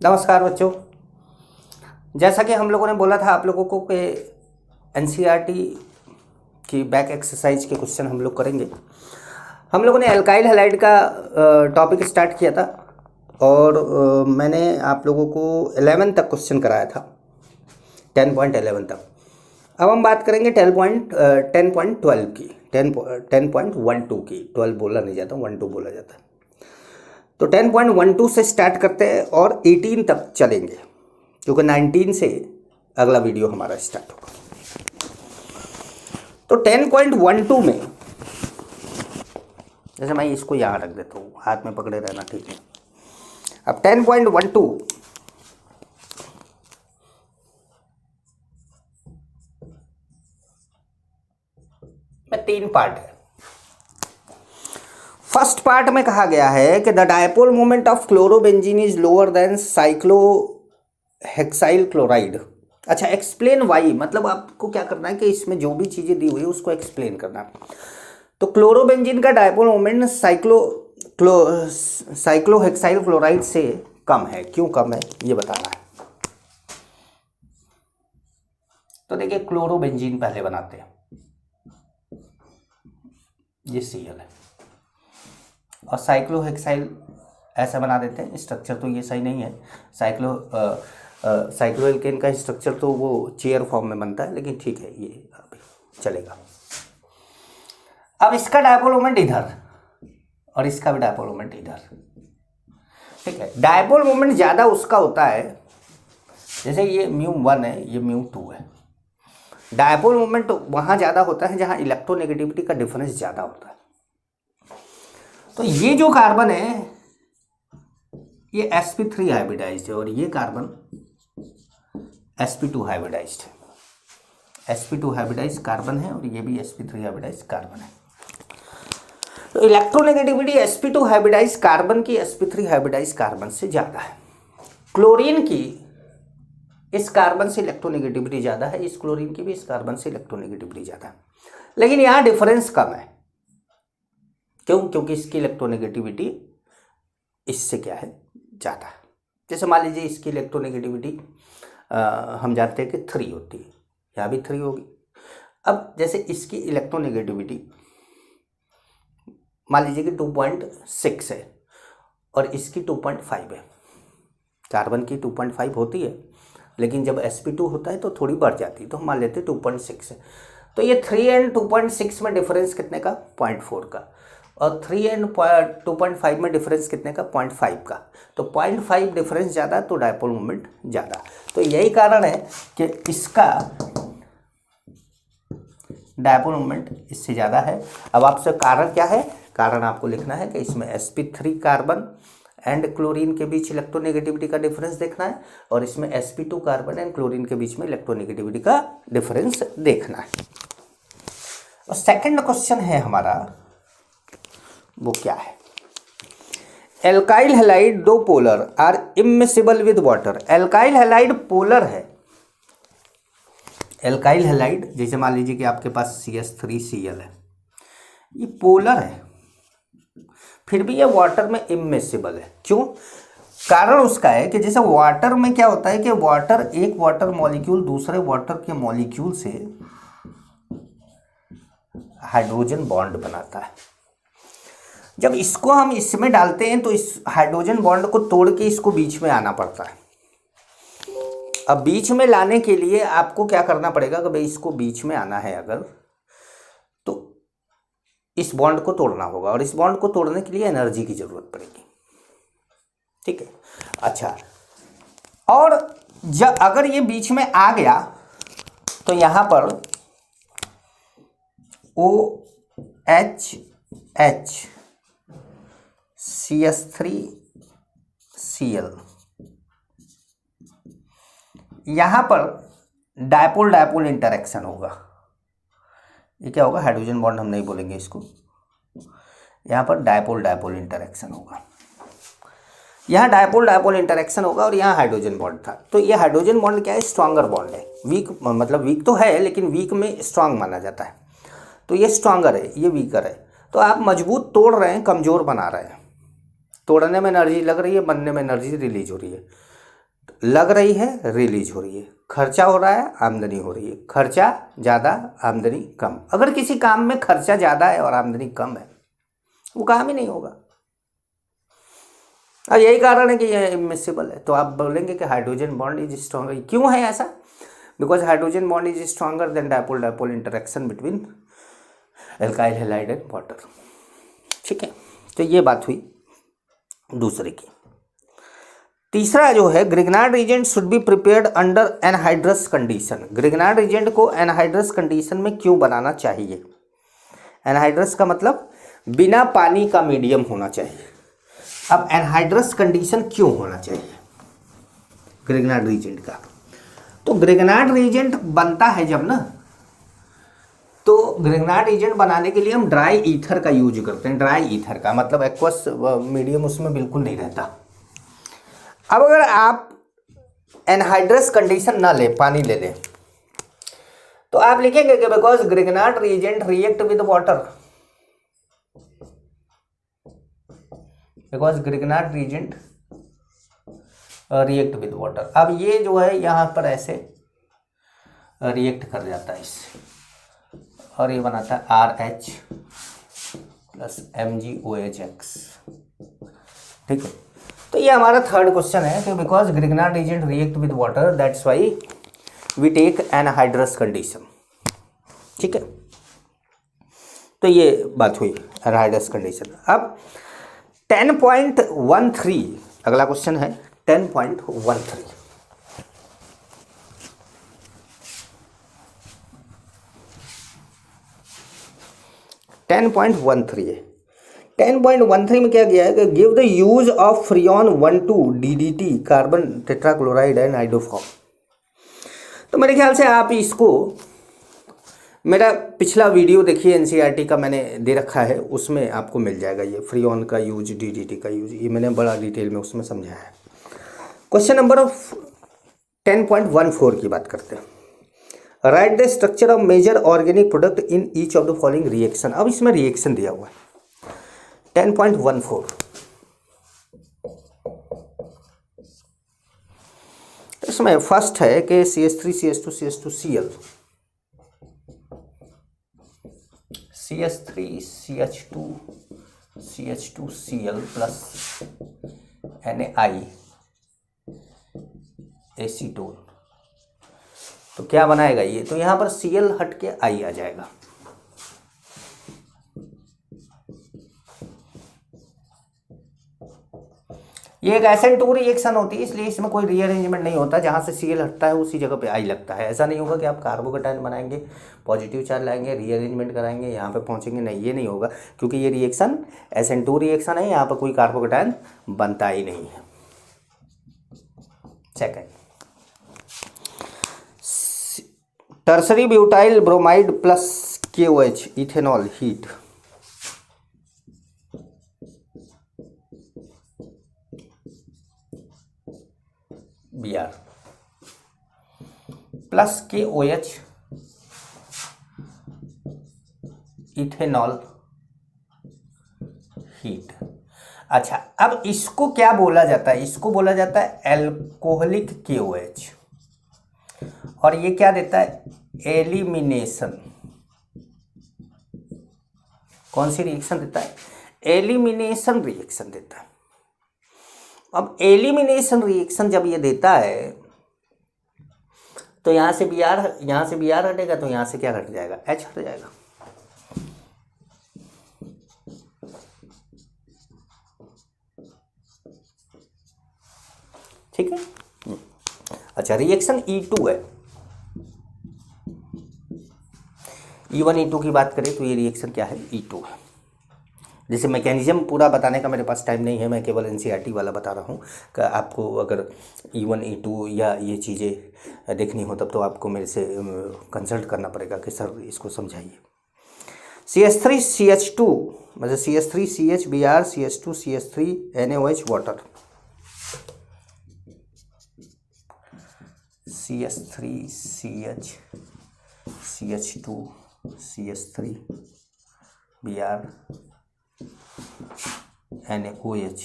नमस्कार बच्चों। जैसा कि हम लोगों ने बोला था आप लोगों को कि एनसीईआरटी की बैक एक्सरसाइज के क्वेश्चन हम लोग करेंगे। हम लोगों ने एल्काइल हैलाइड का टॉपिक स्टार्ट किया था और मैंने आप लोगों को 11 तक क्वेश्चन कराया था, 10.11 तक। अब हम बात करेंगे 10.12 की, 10.12 की। 12 बोला नहीं जाता, 12 बोला जाता है। तो 10.12 से स्टार्ट करते हैं और 18 तक चलेंगे, क्योंकि 19 से अगला वीडियो हमारा स्टार्ट होगा। तो 10.12 में, जैसे मैं इसको यहाँ रख देता हूँ, हाथ में पकड़े रहना, ठीक है। अब 10.12 में 3 पार्ट है। फर्स्ट पार्ट में कहा गया है कि the dipole moment of chlorobenzene is lower than cyclohexyl chloride. अच्छा, एक्सप्लेन वाई, मतलब आपको क्या करना है कि इसमें जो भी चीज़ें दी हुई है उसको एक्सप्लेन करना है। तो क्लोरोबेंजीन का डायपोल मोमेंट साइक्लोहेक्साइल क्लोराइड से कम है। क्यों कम है ये बताना है। तो देखिए, क्लोरोबेंजीन पहले बनाते हैं, ये Cl है, और साइक्लोहेक्साइल ऐसा बना देते हैं। स्ट्रक्चर तो ये सही नहीं है, साइक्लोएल्केन का स्ट्रक्चर तो वो चेयर फॉर्म में बनता है, लेकिन ठीक है, ये अभी चलेगा। अब इसका डायपोल मोमेंट इधर और इसका भी डायपोल मोमेंट इधर, ठीक है। डायपोल मोमेंट ज़्यादा उसका होता है, जैसे ये μ1 है, ये μ2 है। डायपोल मोमेंट वहाँ ज़्यादा होता है जहाँ इलेक्ट्रोनेगेटिविटी का डिफरेंस ज़्यादा होता है। तो ये जो कार्बन है ये sp3 हाइब्रिडाइज्ड है और ये कार्बन sp2 हाइब्रिडाइज्ड है। sp2 हाइब्रिडाइज्ड कार्बन है और ये भी sp3 हाइब्रिडाइज्ड कार्बन है। तो इलेक्ट्रोनेगेटिविटी sp2 हाइब्रिडाइज्ड कार्बन की sp3 हाइब्रिडाइज्ड कार्बन से ज़्यादा है। क्लोरीन की इस कार्बन से इलेक्ट्रोनेगेटिविटी ज़्यादा है, इस क्लोरीन की भी इस कार्बन से इलेक्ट्रोनेगेटिविटी ज़्यादा है, लेकिन यहाँ डिफरेंस कम है। क्यों? क्योंकि इसकी इलेक्ट्रोनेगेटिविटी इससे क्या है, ज़्यादा है। जैसे मान लीजिए इसकी इलेक्ट्रोनेगेटिविटी हम जानते हैं कि 3 होती है, यहाँ भी 3 होगी। अब जैसे इसकी इलेक्ट्रोनेगेटिविटी मान लीजिए कि 2.6 है और इसकी 2.5 है। कार्बन की 2.5 होती है, लेकिन जब sp2 होता है तो थोड़ी बढ़ जाती है, तो हम मान लेते हैं 2.6 है। तो ये 3 एंड 2.6 में डिफरेंस कितने का? 0.4 का। और 3 एंड 2.5 में डिफरेंस कितने का? 0.5 का। तो 0.5 डिफरेंस ज़्यादा तो डायपोल मोमेंट ज़्यादा। तो यही कारण है कि इसका डायपोल मोमेंट इससे ज़्यादा है। अब आपसे कारण क्या है? कारण आपको लिखना है कि इसमें sp3 कार्बन एंड क्लोरीन के बीच इलेक्ट्रोनेगेटिविटी का डिफरेंस देखना है और इसमें sp2 कार्बन एंड क्लोरीन के बीच में इलेक्ट्रोनेगेटिविटी का डिफरेंस देखना है। और सेकंड क्वेश्चन है हमारा, वो क्या है? Alkyl halide though polar are immiscible with water. Alkyl halide polar है। एल्काइल हैलाइड, जैसे मान लीजिए कि आपके पास CH3Cl है, ये पोलर है, फिर भी ये वाटर में इमिसिबल है। क्यों? कारण उसका है कि जैसे वाटर में क्या होता है कि एक वाटर मॉलिक्यूल दूसरे वाटर के मॉलिक्यूल से हाइड्रोजन बॉन्ड बनाता है। जब इसको हम इसमें डालते हैं तो इस हाइड्रोजन बॉन्ड को तोड़ के इसको बीच में आना पड़ता है। अब बीच में लाने के लिए आपको क्या करना पड़ेगा कि भाई इसको बीच में आना है अगर, तो इस बॉन्ड को तोड़ना होगा और इस बॉन्ड को तोड़ने के लिए एनर्जी की जरूरत पड़ेगी, ठीक है। अच्छा, और जब अगर ये बीच में आ गया तो यहां पर OH CH3Cl, यहां पर डायपोल डायपोल इंटरेक्शन होगा। ये क्या होगा? हाइड्रोजन बॉन्ड हम नहीं बोलेंगे इसको, यहाँ पर डायपोल डायपोल इंटरेक्शन होगा। यहाँ डायपोल डायपोल इंटरेक्शन होगा और यहाँ हाइड्रोजन बॉन्ड था। तो ये हाइड्रोजन बॉन्ड क्या है? स्ट्रॉन्गर बॉन्ड है। वीक मतलब वीक तो है, लेकिन वीक में स्ट्रांग माना जाता है। तो ये स्ट्रॉन्गर है, ये वीकर है। तो आप मजबूत तोड़ रहे हैं, कमज़ोर बना रहे हैं। तोड़ने में एनर्जी लग रही है, बनने में एनर्जी रिलीज हो रही है। लग रही है, रिलीज हो रही है, खर्चा हो रहा है, आमदनी हो रही है, खर्चा ज़्यादा आमदनी कम। अगर किसी काम में खर्चा ज़्यादा है और आमदनी कम है, वो काम ही नहीं होगा। और यही कारण है कि यह इमिसिबल है। तो आप बोलेंगे कि हाइड्रोजन बॉन्ड इज स्ट्रॉन्गर, क्यों है ऐसा? Because hydrogen bond is stronger than dipole dipole interaction between alkyl halide and water. ठीक है, तो ये बात हुई दूसरे की। तीसरा जो है, Grignard reagent should be prepared under anhydrous condition. Grignard reagent को एनहाइड्रस कंडीशन में क्यों बनाना चाहिए? एनहाइड्रस का मतलब बिना पानी का मीडियम होना चाहिए। अब एनहाइड्रस कंडीशन क्यों होना चाहिए ग्रिग्नार्ड रिएजेंट का? तो ग्रिग्नार्ड रिएजेंट बनता है जब ना, तो ग्रिग्नार्ड रिएजेंट बनाने के लिए हम ड्राई ईथर का यूज करते हैं। ड्राई ईथर का मतलब एक्वस मीडियम उसमें बिल्कुल नहीं रहता। अब अगर आप एनहाइड्रस कंडीशन ना ले, पानी ले लें, तो आप लिखेंगे कि because Grignard reagent react with water, because Grignard reagent react with water. अब ये जो है यहाँ पर ऐसे रिएक्ट कर जाता है इससे, और ये बनाता है RH प्लस MgOH। ठीक है, तो ये हमारा थर्ड क्वेश्चन है कि because Grignard reagent react with water that's why we take anhydrous condition. ठीक है, तो ये बात हुई एनहाइड्रस कंडीशन। अब 10.13 अगला क्वेश्चन है। 10.13 10.13 है। 10.13 में क्या किया है कि give the use of freon 1,2 DDT carbon tetrachloride and iodoform. तो मेरे ख्याल से आप इसको, मेरा पिछला वीडियो देखिए NCERT का मैंने दे रखा है, उसमें आपको मिल जाएगा ये फ्रियॉन का यूज, DDT का यूज, ये मैंने बड़ा डिटेल में उसमें समझाया है। क्वेश्चन नंबर 10.14 की बात करते हैं। Write the structure of major organic product in each of the following reaction. अब इसमें रिएक्शन दिया हुआ है 10.14। इसमें फर्स्ट है कि CH3 CH2 CH2 Cl, CH3 CH2 CH2 Cl plus NaI acetone. तो क्या बनाएगा ये? तो यहाँ पर Cl हट के I आ जाएगा। ये एक SN2 रिएक्शन होती है, इसलिए इसमें कोई रीअरेंजमेंट नहीं होता। जहाँ से Cl हटता है उसी जगह पे I लगता है। ऐसा नहीं होगा कि आप कार्बोकेटायन बनाएंगे, पॉजिटिव चार्ज लाएंगे, रीअरेंजमेंट कराएंगे, यहाँ पे पहुँचेंगे, नहीं, ये नहीं होगा, क्योंकि ये रिएक्शन SN2 रिएक्शन है, यहाँ पर कोई कार्बोकेटायन बनता ही नहीं है। Second, tertiary butyl bromide plus KOH ethanol heat. Br plus KOH ethanol heat. अच्छा, अब इसको क्या बोला जाता है? इसको बोला जाता है एल्कोहलिक KOH, और ये क्या देता है? एलिमिनेशन। कौन सी रिएक्शन देता है? एलिमिनेशन रिएक्शन देता है। अब एलिमिनेशन रिएक्शन जब ये देता है, तो यहाँ से Br हटेगा, तो यहाँ से क्या हट जाएगा? H हट जाएगा। ठीक है। अच्छा, रिएक्शन E2 है। E1 E2 की बात करें तो ये रिएक्शन क्या है? E2 है। जैसे मैकेनिज्म पूरा बताने का मेरे पास टाइम नहीं है, मैं केवल NCERT वाला बता रहा हूँ कि आपको अगर E1 E2 या ये चीज़ें देखनी हो तब तो आपको मेरे से कंसल्ट करना पड़ेगा कि सर इसको समझाइए। CH3 CH2 मतलब CH3 CH Br CH2 CH3 NaOH water, CH3 CH CH2 CH3 Br NaOH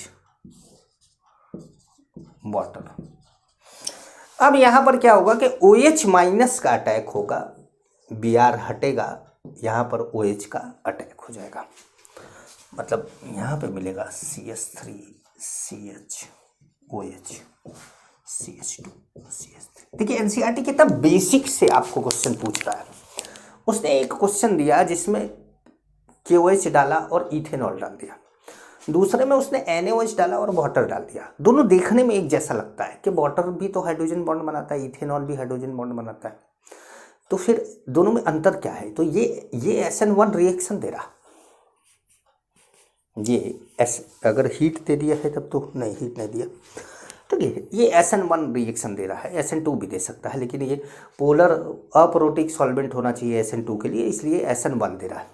water. अब यहाँ पर क्या होगा कि OH माइनस का अटैक होगा, Br हटेगा, यहाँ पर OH का अटैक हो जाएगा, मतलब यहाँ पे मिलेगा CH3 CHOH CH2 CH3। देखिए एनसीईआरटी कितना बेसिक से आपको क्वेश्चन पूछ रहा है। उसने एक क्वेश्चन दिया जिसमें KOH डाला और इथेनॉल डाल दिया, दूसरे में उसने NaOH डाला और वाटर डाल दिया। दोनों देखने में एक जैसा लगता है कि वाटर भी तो हाइड्रोजन बॉन्ड बनाता है, इथेनॉल भी हाइड्रोजन बॉन्ड बनाता है, तो फिर दोनों में अंतर क्या है? तो ये SN1 रिएक्शन दे रहा, अगर हीट दे दिया है तब तो नहीं, हीट नहीं दिया तो ये SN1 रिएक्शन दे रहा है। SN2 भी दे सकता है, लेकिन ये पोलर अप्रोटिक सॉल्वेंट होना चाहिए SN2 के लिए, इसलिए SN1 दे रहा है।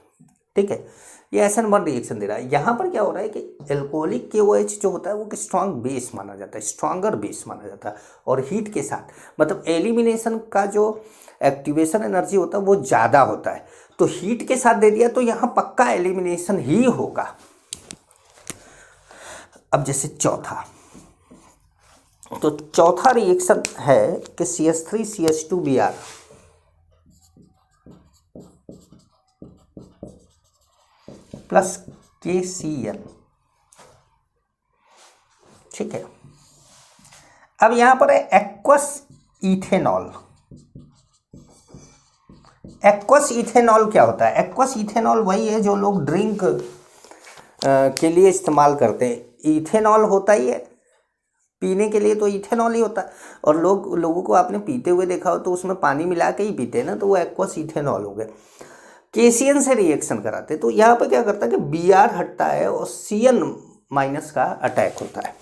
ठीक है, ये SN1 रिएक्शन दे रहा है। यहाँ पर क्या हो रहा है कि एल्कोहलिक KOH जो होता है वो स्ट्रॉन्ग बेस माना जाता है, स्ट्रॉन्गर बेस माना जाता है, और हीट के साथ मतलब एलिमिनेशन का जो एक्टिवेशन एनर्जी होता है वो ज़्यादा होता है, तो हीट के साथ दे दिया तो यहाँ पक्का एलिमिनेशन ही होगा। अब जैसे चौथा, तो चौथा रिएक्शन है कि CH3 CH2 Br plus KCl। ठीक है, अब यहां पर है एक्वस इथेनॉल। एक्वस इथेनॉल क्या होता है? एक्वस इथेनॉल वही है जो लोग ड्रिंक के लिए इस्तेमाल करते हैं। इथेनॉल होता ही है पीने के लिए, तो इथेनॉल ही होता है, और लोगों को आपने पीते हुए देखा हो तो उसमें पानी मिला के ही पीते हैं ना, तो वो एक्वस इथेनॉल हो गया। KCN से रिएक्शन कराते, तो यहाँ पर क्या करता है कि Br हटता है और Cn माइनस का अटैक होता है।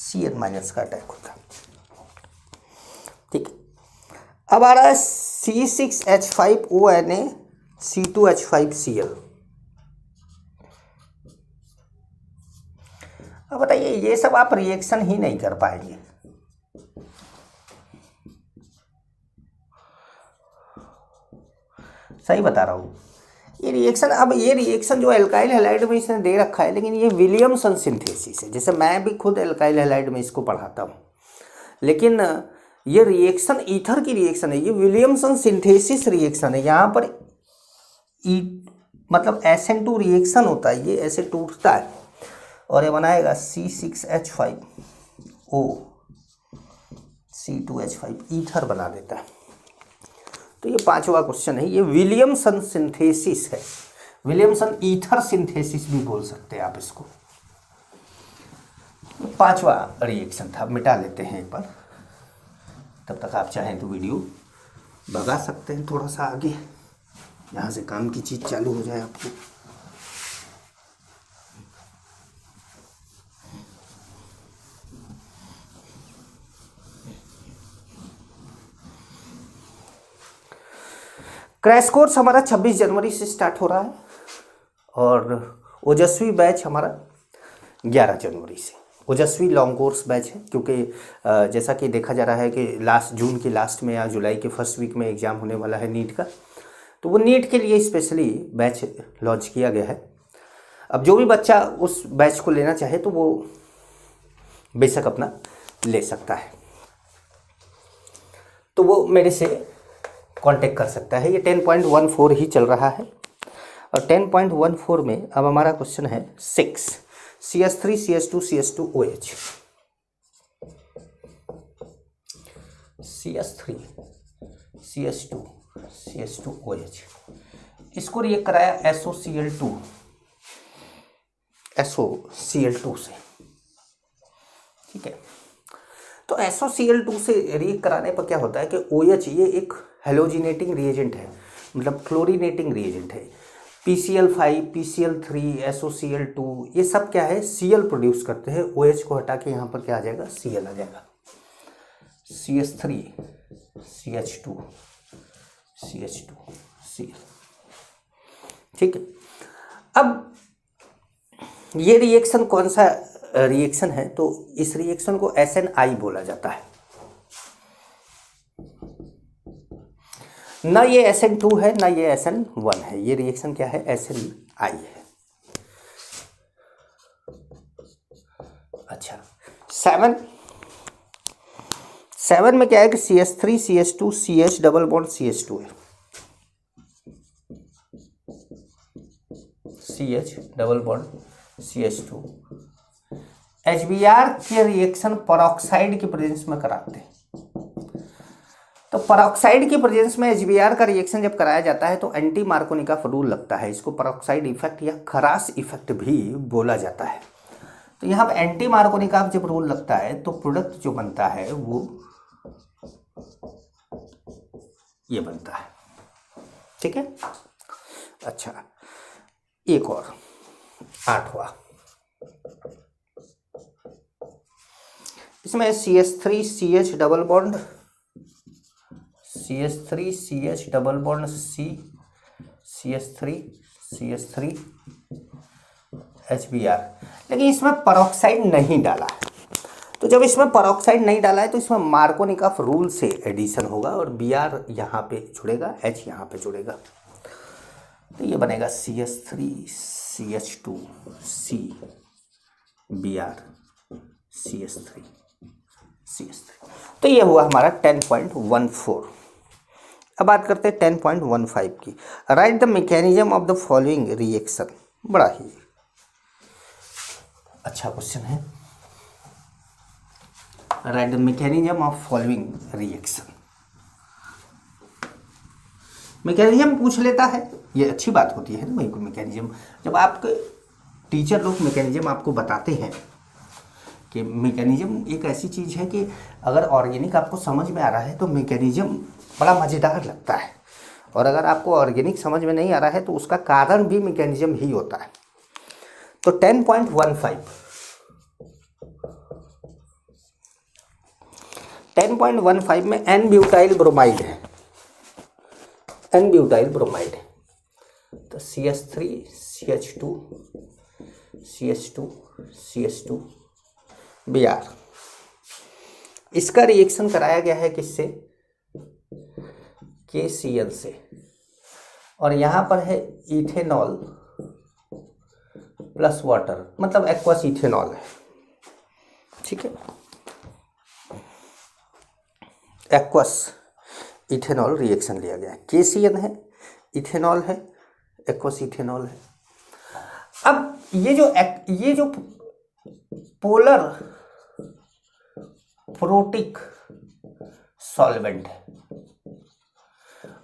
Cn माइनस का अटैक होता है। ठीक, अब आ रहा है C6H5ONa C2H5Cl। अब बताइए, ये सब आप रिएक्शन ही नहीं कर पाएंगे। सही बता रहा हूँ, ये रिएक्शन, अब ये रिएक्शन जो एल्काइल हैलाइड में इसने दे रखा है, लेकिन ये विलियमसन सिंथेसिस है। जैसे मैं भी खुद एल्काइल हैलाइड में इसको पढ़ाता हूँ, लेकिन ये रिएक्शन ईथर की रिएक्शन है, ये विलियमसन सिंथेसिस रिएक्शन है। यहाँ पर मतलब SN2 रिएक्शन होता है, ये ऐसे टूटता है और ये बनाएगा C6H5O C2H5, ईथर बना देता है। तो ये पांचवा क्वेश्चन है, ये विलियमसन सिंथेसिस है, विलियमसन ईथर सिंथेसिस भी बोल सकते हैं आप इसको। पांचवा रिएक्शन था, मिटा लेते हैं एक बार, तब तक आप चाहें तो वीडियो भगा सकते हैं थोड़ा सा आगे, यहाँ से काम की चीज़ चालू हो जाए आपको। क्रैश कोर्स हमारा 26 जनवरी से स्टार्ट हो रहा है और ओजस्वी बैच हमारा 11 जनवरी से। ओजस्वी लॉन्ग कोर्स बैच है, क्योंकि जैसा कि देखा जा रहा है कि जून के लास्ट में या जुलाई के फर्स्ट वीक में एग्ज़ाम होने वाला है नीट का, तो वो नीट के लिए स्पेशली बैच लॉन्च किया गया है। अब जो भी बच्चा उस बैच को लेना चाहे तो वो बेशक अपना ले सकता है, तो वो मेरे से कांटेक्ट कर सकता है। ये 10.14 ही चल रहा है, और 10.14 में अब हमारा क्वेश्चन है 6 CH3 CH2 CH2OH। CH3 CH2 CH2OH, इसको रिएक्ट कराया SOCl2 से। ठीक है, तो SOCl2 से रिएक्ट कराने पर क्या होता है कि OH ये एक हेलोजिनेटिंग रिएजेंट है, मतलब क्लोरीनेटिंग रिएजेंट है। PCl5 PCl3 SOCl2 ये सब क्या है, Cl प्रोड्यूस करते हैं। OH को हटा के यहाँ पर क्या आ जाएगा, Cl आ जाएगा। CH3 CH2 Cl। ठीक है, अब ये रिएक्शन कौन सा रिएक्शन है, तो इस रिएक्शन को SNI बोला जाता है। ना ये SN2 है ना ये SN1 है, ये रिएक्शन क्या है, SNI है। 7 7 में क्या है कि CH3 CH2 CH double bond CH2 है, CH double bond CH2। HBr के रिएक्शन परऑक्साइड की प्रेजेंस में कराते हैं। तो परऑक्साइड की प्रेजेंस में HBr का रिएक्शन जब कराया जाता है तो एंटी मार्कोनिकॉफ रूल लगता है। इसको परऑक्साइड इफेक्ट या खरास इफेक्ट भी बोला जाता है। तो यहाँ पर एंटी मार्कोनिकॉफ जब रूल लगता है तो प्रोडक्ट जो बनता है वो ये बनता है। ठीक है, अच्छा एक और 8वां, इसमें CH3 CH double bond CH3 CH double bond C CH3 CH3 HBr, लेकिन इसमें परऑक्साइड नहीं डाला है। तो जब इसमें परऑक्साइड नहीं डाला है तो इसमें मार्कोनिकॉफ रूल से एडिशन होगा और Br यहाँ पे जुड़ेगा, H यहाँ पे जुड़ेगा, तो ये बनेगा CH3 CH2 C Br CH3 CH3। तो ये हुआ हमारा 10.14। अब बात करते हैं 10.15 की। Right the mechanism of the following reaction. बड़ा ही अच्छा क्वेश्चन है। Right the mechanism of following reaction. Mechanism पूछ लेता है, ये अच्छी बात होती है ना। मैकेनिज्म जब आपके टीचर लोग मैकेनिज्म आपको बताते हैं कि मैकेनिज्म एक ऐसी चीज़ है कि अगर ऑर्गेनिक आपको समझ में आ रहा है तो मैकेनिज्म बड़ा मज़ेदार लगता है, और अगर आपको ऑर्गेनिक समझ में नहीं आ रहा है तो उसका कारण भी मैकेनिज्म ही होता है। तो 10.15 में एन ब्यूटाइल ब्रोमाइड है, एन ब्यूटाइल ब्रोमाइड है। तो CH3 CH2 CH2 CH2 Br, इसका रिएक्शन कराया गया है किससे? KCl से, और यहाँ पर है इथेनॉल प्लस वाटर, मतलब एक्वस इथेनॉल है। ठीक है, एक्वस इथेनॉल रिएक्शन लिया गया है। KCl है, इथेनॉल है, एक्वस इथेनॉल है। अब ये जो पोलर प्रोटिक सॉल्वेंट है,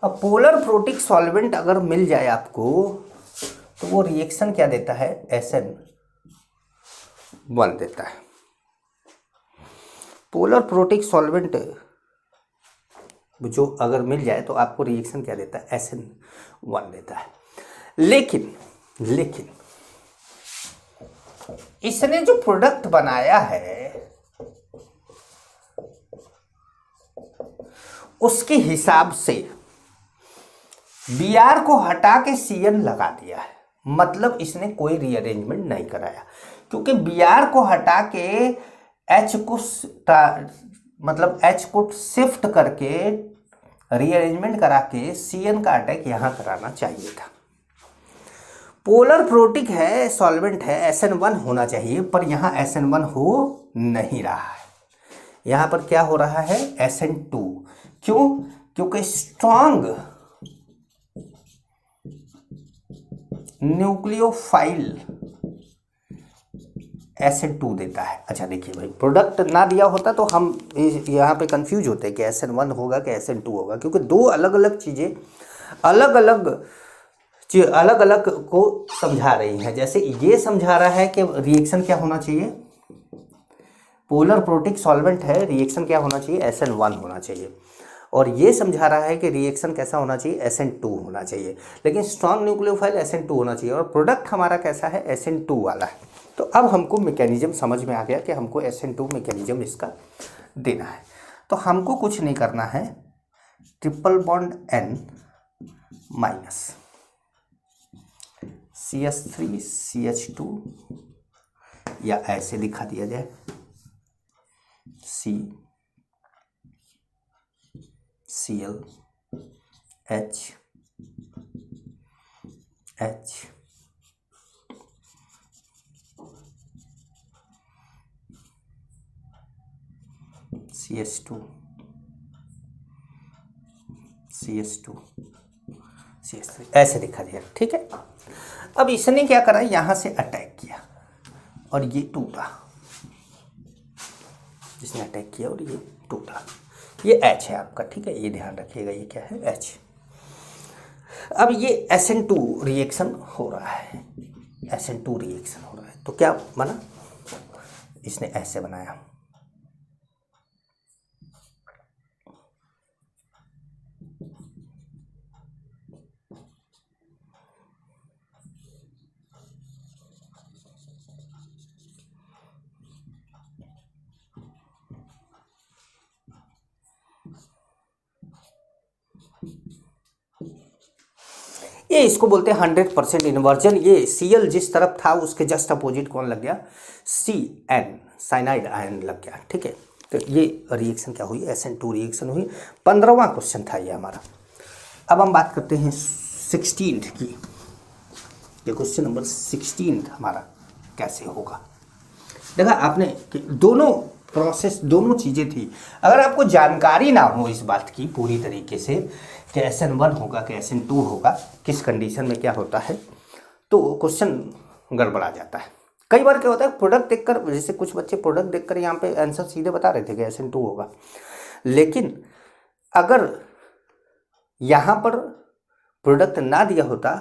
अब पोलर प्रोटिक सॉल्वेंट अगर मिल जाए आपको तो वो रिएक्शन क्या देता है? SN1 देता है। पोलर प्रोटिक सॉल्वेंट जो अगर मिल जाए तो आपको रिएक्शन क्या देता है? SN1 देता है। लेकिन इसने जो प्रोडक्ट बनाया है उसके हिसाब से Br को हटा के Cn लगा दिया है, मतलब इसने कोई रीअरेंजमेंट नहीं कराया, क्योंकि Br को हटा के H को मतलब H को शिफ्ट करके रीअरेंजमेंट करा के Cn का अटैक यहां कराना चाहिए था। पोलर प्रोटिक है, सॉल्वेंट है, SN1 होना चाहिए, पर यहां SN1 हो नहीं रहा है। यहां पर क्या हो रहा है? SN2। क्यों? क्योंकि स्ट्रॉन्ग न्यूक्लियोफाइल SN2 देता है। अच्छा देखिए भाई, प्रोडक्ट ना दिया होता तो हम यहाँ पे कंफ्यूज होते हैं कि SN1 होगा कि SN2 होगा, क्योंकि दो अलग अलग चीज़ें अलग अलग को समझा रही हैं। जैसे ये समझा रहा है कि रिएक्शन क्या होना चाहिए, पोलर प्रोटिक सॉल्वेंट है, रिएक्शन क्या होना चाहिए? SN1 होना चाहिए, और ये समझा रहा है कि रिएक्शन कैसा होना चाहिए? SN2 होना चाहिए, लेकिन स्ट्रॉन्ग न्यूक्लियोफाइल SN2 होना चाहिए, और प्रोडक्ट हमारा कैसा है? SN2 वाला है। तो अब हमको मैकेनिज्म समझ में आ गया कि हमको SN2 मैकेनिज्म इसका देना है। तो हमको कुछ नहीं करना है, triple bond N minus CH3 CH2, या ऐसे लिखा दिया जाए CCl H CS2 CS2 CS3 ऐसे दिखा दिया, ठीक है। अब इसने क्या करा, यहां से अटैक किया और ये टूटा, इसने अटैक किया और ये टूटा। ये H है आपका, ठीक है, ये ध्यान रखिएगा, ये क्या है, H। अब ये SN2 रिएक्शन हो रहा है, SN2 रिएक्शन हो रहा है, तो क्या बना, इसने ऐसे बनाया। ये इसको बोलते हैं 100% इन्वर्जन। ये Cl जिस तरफ था उसके जस्ट अपोजिट कौन लग गया, Cn साइनाइड आयन लग गया, ठीक है। तो ये रिएक्शन क्या हुई, SN2 रिएक्शन हुई। 15वां क्वेश्चन था ये हमारा। अब हम बात करते हैं 16th की। ये क्वेश्चन नंबर 16 हमारा कैसे होगा। देखा आपने कि दोनों प्रोसेस, दोनों चीज़ें थी। अगर आपको जानकारी ना हो इस बात की पूरी तरीके से कि SN1 होगा कि SN2 होगा, किस कंडीशन में क्या होता है, तो क्वेश्चन गड़बड़ा जाता है। कई बार क्या होता है, प्रोडक्ट देखकर, जैसे कुछ बच्चे प्रोडक्ट देखकर यहाँ पे आंसर सीधे बता रहे थे कि SN2 होगा, लेकिन अगर यहाँ पर प्रोडक्ट ना दिया होता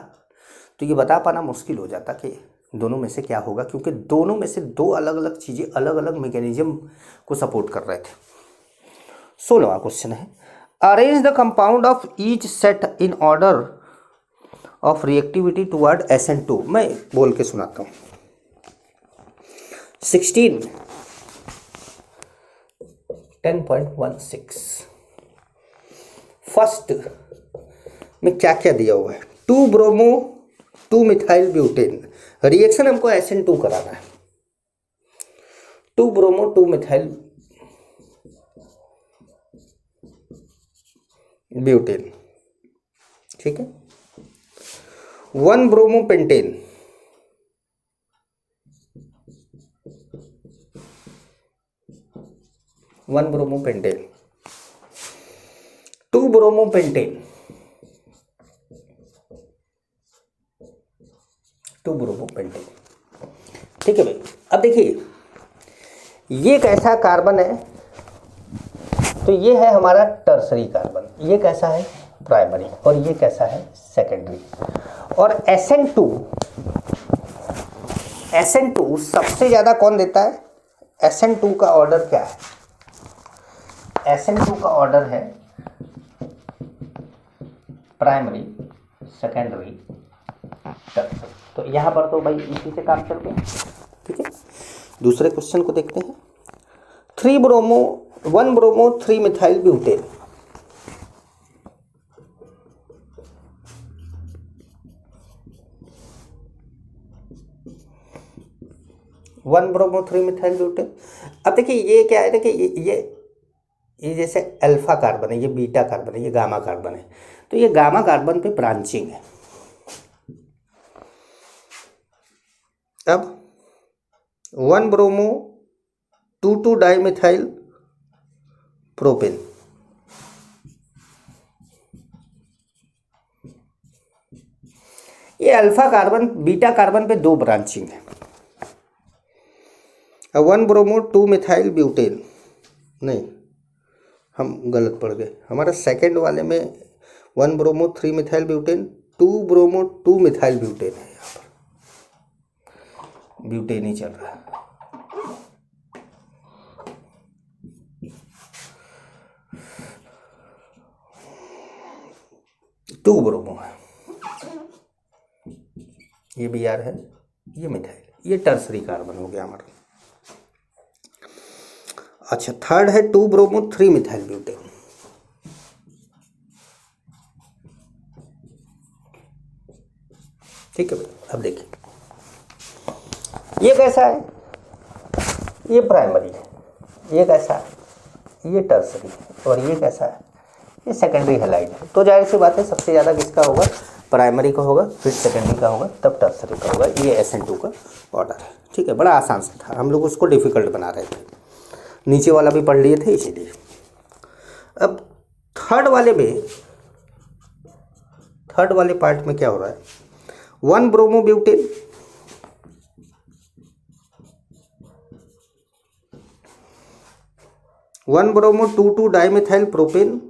तो ये बता पाना मुश्किल हो जाता कि दोनों में से क्या होगा, क्योंकि दोनों में से दो अलग अलग चीज़ें अलग अलग मैकेनिज्म को सपोर्ट कर रहे थे। 16वां क्वेश्चन है, arrange the compound of each set in order of reactivity toward SN2। मैं बोल के सुनाता हूँ। 16 10.16 फर्स्ट में क्या क्या दिया हुआ है, 2 ब्रोमो 2 मिथाइल ब्यूटेन। रिएक्शन हमको SN2 कराना है, 2 ब्रोमो 2 मिथाइल ब्यूटेन, ठीक है। 1 bromo pentane, 1 bromo pentane, 2 bromo pentane, 2 bromo pentane, ठीक है भाई। अब देखिए ये कैसा कार्बन है, तो ये है हमारा टर्सरी कार्बन, ये कैसा है प्राइमरी, और ये कैसा है सेकेंडरी। और SN2 सबसे ज्यादा कौन देता है, SN2 का ऑर्डर क्या है, SN2 का ऑर्डर है प्राइमरी, सेकेंडरी, टर्सरी। तो यहाँ पर तो भाई इसी से काम चल गया, ठीक है। दूसरे क्वेश्चन को देखते हैं। 1 bromo 3 methyl butane, 1 bromo 3 methyl butane. अब देखिए ये क्या है, देखिए ये जैसे अल्फा कार्बन है, ये बीटा कार्बन है, ये गामा कार्बन है, तो ये गामा कार्बन पे ब्रांचिंग है। अब 1 ब्रोमो 2 डाइमिथाइल प्रोपेन, ये अल्फा कार्बन बीटा कार्बन पे 2 ब्रांचिंग है। 1 ब्रोमो 2 मिथाइल ब्यूटेन, नहीं हम गलत पढ़ गए, हमारा सेकंड वाले में 1 bromo 3 methyl butane, 2 bromo 2 methyl butane है, यहाँ पर ब्यूटेन ही चल रहा है। टू ब्रोमो है, ये Br है, ये मिथाइल, ये टर्सरी कार्बन हो गया हमारा। अच्छा थर्ड है 2 ब्रोमो 3 मिथाइल ब्यूटेन, ठीक है भाई। अब देखिए ये कैसा है, ये प्राइमरी है, ये कैसा है, ये टर्सरी है, और ये कैसा है, ये सेकेंडरी हैलाइड है। तो जाहिर सी बात है सबसे ज़्यादा किसका होगा, प्राइमरी का होगा, फिर सेकेंडरी का होगा, तब टर्सरी का होगा। ये SN2 का ऑर्डर है, ठीक है। बड़ा आसान सा था, हम लोग उसको डिफिकल्ट बना रहे थे। नीचे वाला भी पढ़ लिए थे इसीलिए। अब थर्ड वाले पार्ट में क्या हो रहा है, 1 bromobutane, 1 bromo 2 dimethyl propane,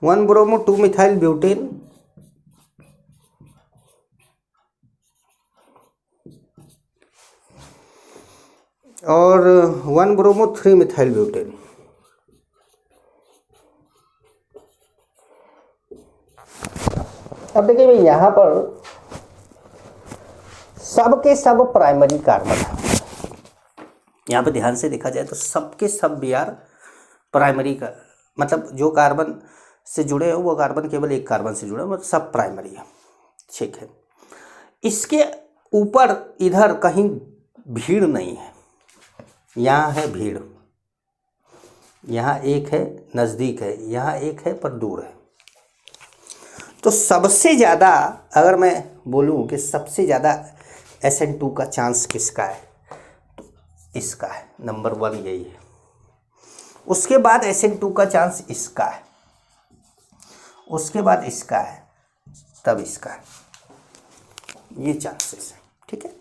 1 bromo 2 methyl butane, और 1 ब्रोमो 3 मिथाइल ब्यूटेन। अब देखिए भाई यहाँ पर सब के सब प्राइमरी कार्बन है। यहाँ पे ध्यान से देखा जाए तो सबके सब बी आर प्राइमरी का, मतलब जो कार्बन से जुड़े हो वो कार्बन केवल एक कार्बन से जुड़े, मतलब सब प्राइमरी है, ठीक है। इसके ऊपर इधर कहीं भीड़ नहीं है, यहाँ है भीड़, यहाँ एक है नज़दीक है, यहाँ एक है पर दूर है। तो सबसे ज़्यादा अगर मैं बोलूँ कि सबसे ज़्यादा SN2 का चांस किसका है, तो इसका है, नंबर 1 यही है। उसके बाद SN2 का चांस इसका है, उसके बाद इसका है, तब इसका है। ये चांसेस है, ठीक है।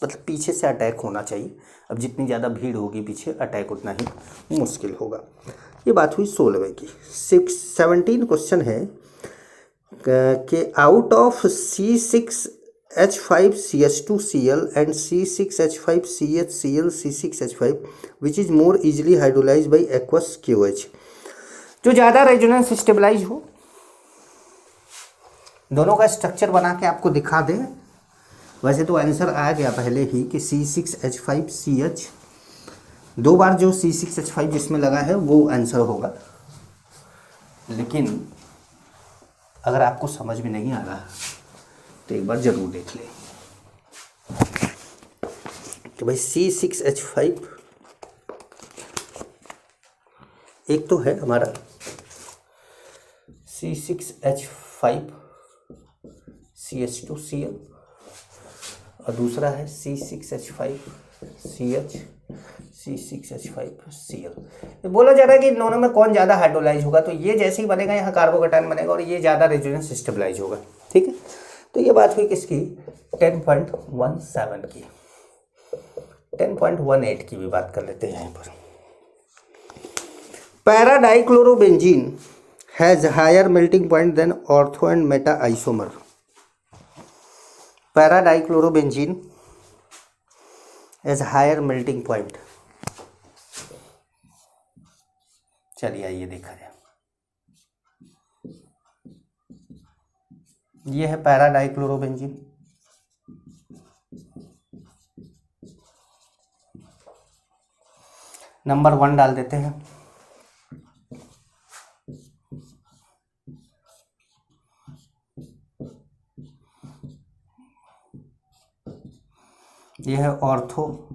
मतलब पीछे से अटैक होना चाहिए। अब जितनी ज़्यादा भीड़ होगी पीछे, अटैक उतना ही मुश्किल होगा। ये बात हुई 16वें की। 17 क्वेश्चन है कि out of C6H5CH2Cl and C6H5CHCl C6H5 which is more easily hydrolyse by aqueous QH, जो ज़्यादा रेजोनेंस स्टेबलाइज हो। दोनों का स्ट्रक्चर बना के आपको दिखा दें। वैसे तो आंसर आ गया पहले ही कि C6H5CH, 2 बार जो C6H5 जिसमें लगा है वो आंसर होगा, लेकिन अगर आपको समझ में नहीं आ रहा तो एक बार ज़रूर देख लें कि भाई C6H5 एक तो है हमारा C6H5CH2Cl और दूसरा है C6H5CH C6H5Cl। बोला जा रहा है कि इन दोनों में कौन ज़्यादा हाइड्रोलाइज होगा, तो ये जैसे ही बनेगा यहाँ कार्बोकेटायन बनेगा और ये ज़्यादा रेजोनेंस स्टेबलाइज होगा, ठीक है। तो ये बात हुई किसकी, 10.17 की। 10.18 की भी बात कर लेते हैं यहाँ पर। Para dichlorobenzene has higher melting point than ortho and meta isomer. Para dichlorobenzene has higher melting point. चलिए आइए देखा जाए। ये है पैरा डाइक्लोरोबेंजीन, नंबर 1 डाल देते हैं। ये है ऑर्थो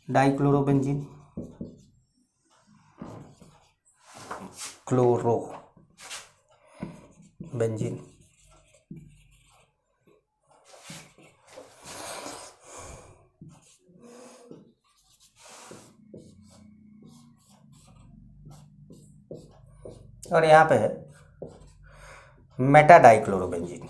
डाइक्लोरोबेंजीन, क्लोरो बेंजीन। और यहाँ पे है मेटा डाइक्लोरोबेंजीन।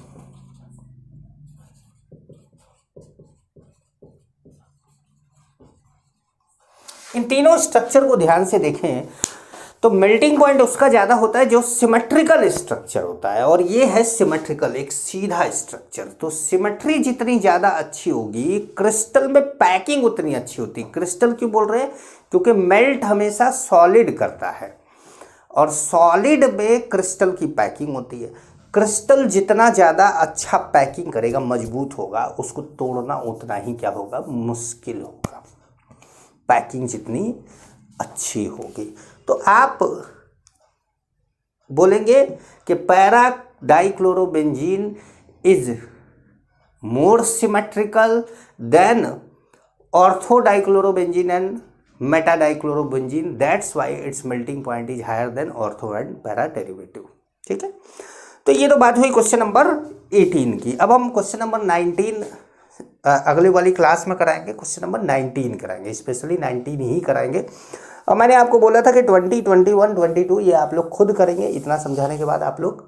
इन तीनों स्ट्रक्चर को ध्यान से देखें तो मेल्टिंग पॉइंट उसका ज़्यादा होता है जो सिमेट्रिकल स्ट्रक्चर होता है, और ये है सिमेट्रिकल, एक सीधा स्ट्रक्चर। तो सिमेट्री जितनी ज़्यादा अच्छी होगी, क्रिस्टल में पैकिंग उतनी अच्छी होती। क्रिस्टल क्यों बोल रहे हैं, क्योंकि मेल्ट हमेशा सॉलिड करता है और सॉलिड में क्रिस्टल की पैकिंग होती है। क्रिस्टल जितना ज़्यादा अच्छा पैकिंग करेगा, मजबूत होगा, उसको तोड़ना उतना ही क्या होगा, मुश्किल होगा, पैकिंग जितनी अच्छी होगी। तो आप बोलेंगे कि para dichlorobenzene is more symmetrical than ortho dichlorobenzene and meta dichlorobenzene, that's why its melting point is higher than ortho and para derivative, ठीक है। तो ये तो बात हुई क्वेश्चन नंबर 18 की। अब हम क्वेश्चन नंबर 19 अगले वाली क्लास में कराएंगे। क्वेश्चन नंबर 19 कराएंगे, स्पेशली 19 ही कराएंगे। और मैंने आपको बोला था कि 20, 21, 22 ये आप लोग खुद करेंगे। इतना समझाने के बाद आप लोग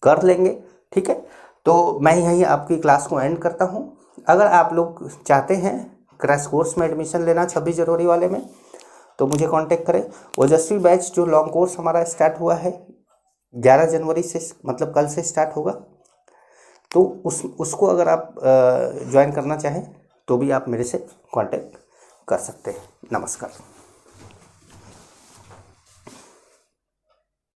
कर लेंगे, ठीक है। तो मैं यहीं आपकी क्लास को एंड करता हूँ। अगर आप लोग चाहते हैं क्रैश कोर्स में एडमिशन लेना 26 जनवरी वाले में, तो मुझे कांटेक्ट करें। ओजस्वी बैच जो लॉन्ग कोर्स हमारा स्टार्ट हुआ है 11 जनवरी से, मतलब कल से स्टार्ट होगा, तो उसको अगर आप ज्वाइन करना चाहें तो भी आप मेरे से कांटेक्ट कर सकते हैं। नमस्कार।